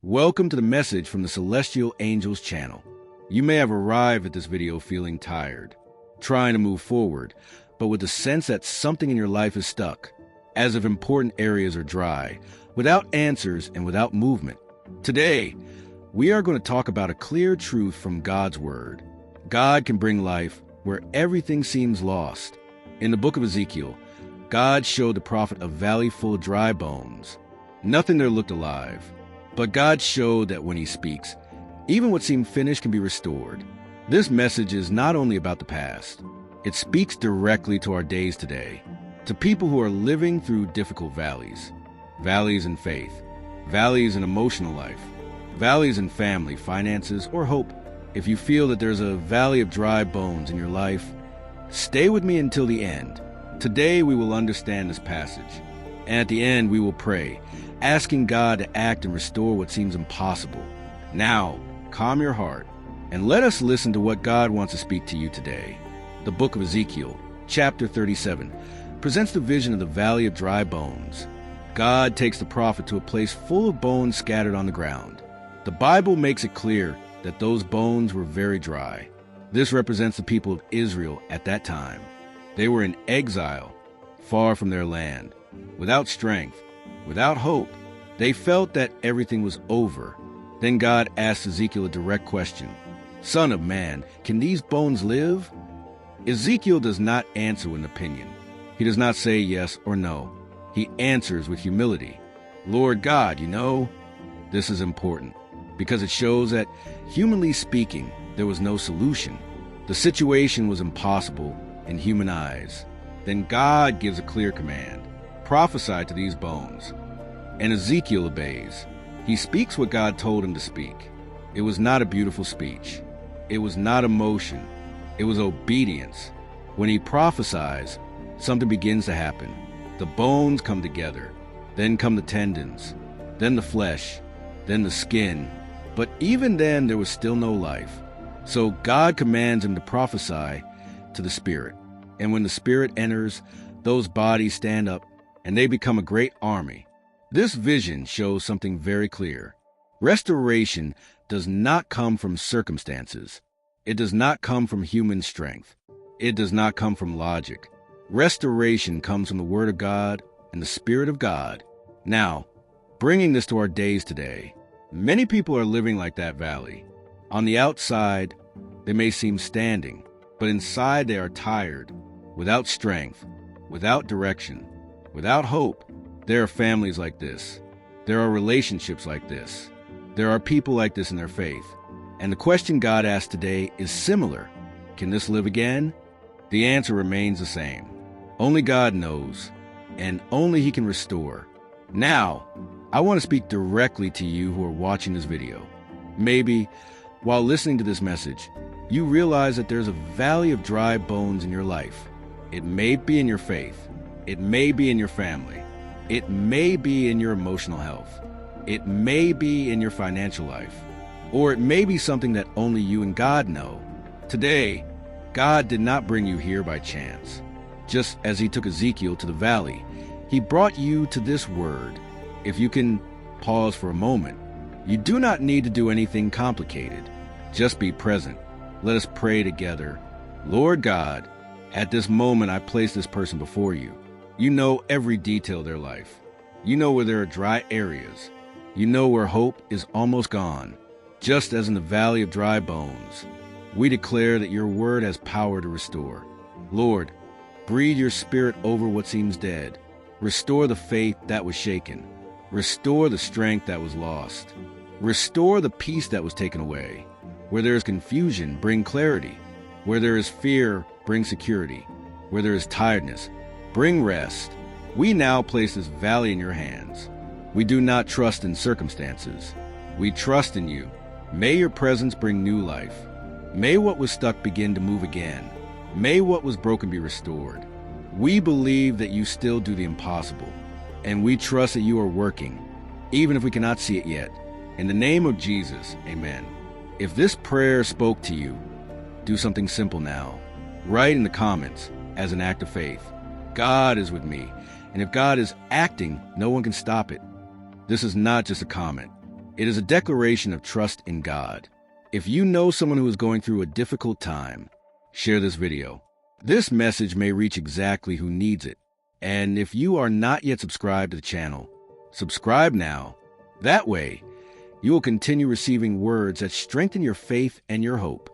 Welcome to the message from the Celestial Angels channel. You may have arrived at this video feeling tired, trying to move forward, but with the sense that something in your life is stuck, as if important areas are dry, without answers and without movement. Today, we are going to talk about a clear truth from God's Word. God can bring life where everything seems lost. In the book of Ezekiel, God showed the prophet a valley full of dry bones. Nothing there looked alive. But God showed that when he speaks, even what seemed finished can be restored. This message is not only about the past. It speaks directly to our days today, to people who are living through difficult valleys. Valleys in faith, valleys in emotional life, valleys in family, finances, or hope. If you feel that there's a valley of dry bones in your life, stay with me until the end. Today we will understand this passage, and at the end we will pray, asking God to act and restore what seems impossible. Now, calm your heart, and let us listen to what God wants to speak to you today. The book of Ezekiel, chapter 37, presents the vision of the valley of dry bones. God takes the prophet to a place full of bones scattered on the ground. The Bible makes it clear that those bones were very dry. This represents the people of Israel at that time. They were in exile, far from their land, without strength, without hope. They felt that everything was over. Then God asked Ezekiel a direct question. Son of man, can these bones live? Ezekiel does not answer with an opinion. He does not say yes or no. He answers with humility. Lord God, this is important because it shows that, humanly speaking, there was no solution. The situation was impossible in human eyes. Then God gives a clear command. Prophesy to these bones. And Ezekiel obeys. He speaks what God told him to speak. It was not a beautiful speech. It was not emotion. It was obedience. When he prophesies, something begins to happen. The bones come together. Then come the tendons. Then the flesh. Then the skin. But even then, there was still no life. So God commands him to prophesy to the Spirit. And when the Spirit enters, those bodies stand up, and they become a great army. This vision shows something very clear. Restoration does not come from circumstances. It does not come from human strength. It does not come from logic. Restoration comes from the Word of God and the Spirit of God. Now, bringing this to our days today, many people are living like that valley. On the outside, they may seem standing, but inside they are tired, without strength, without direction, without hope. There are families like this. There are relationships like this. There are people like this in their faith. And the question God asks today is similar. Can this live again? The answer remains the same. Only God knows, and only He can restore. Now, I want to speak directly to you who are watching this video. Maybe, while listening to this message, you realize that there's a valley of dry bones in your life. It may be in your faith. It may be in your family. It may be in your emotional health. It may be in your financial life. Or it may be something that only you and God know. Today, God did not bring you here by chance. Just as He took Ezekiel to the valley, He brought you to this word. If you can pause for a moment, you do not need to do anything complicated. Just be present. Let us pray together. Lord God, at this moment I place this person before you. You know every detail of their life. You know where there are dry areas. You know where hope is almost gone. Just as in the valley of dry bones, we declare that your word has power to restore. Lord, breathe your Spirit over what seems dead. Restore the faith that was shaken. Restore the strength that was lost. Restore the peace that was taken away. Where there is confusion, bring clarity. Where there is fear, bring security. Where there is tiredness, bring rest. We now place this valley in your hands. We do not trust in circumstances. We trust in you. May your presence bring new life. May what was stuck begin to move again. May what was broken be restored. We believe that you still do the impossible, and we trust that you are working, even if we cannot see it yet. In the name of Jesus, amen. If this prayer spoke to you, do something simple now. Write in the comments, as an act of faith, God is with me, and if God is acting, no one can stop it. This is not just a comment. It is a declaration of trust in God. If you know someone who is going through a difficult time, share this video. This message may reach exactly who needs it. And if you are not yet subscribed to the channel, subscribe now. That way, you will continue receiving words that strengthen your faith and your hope.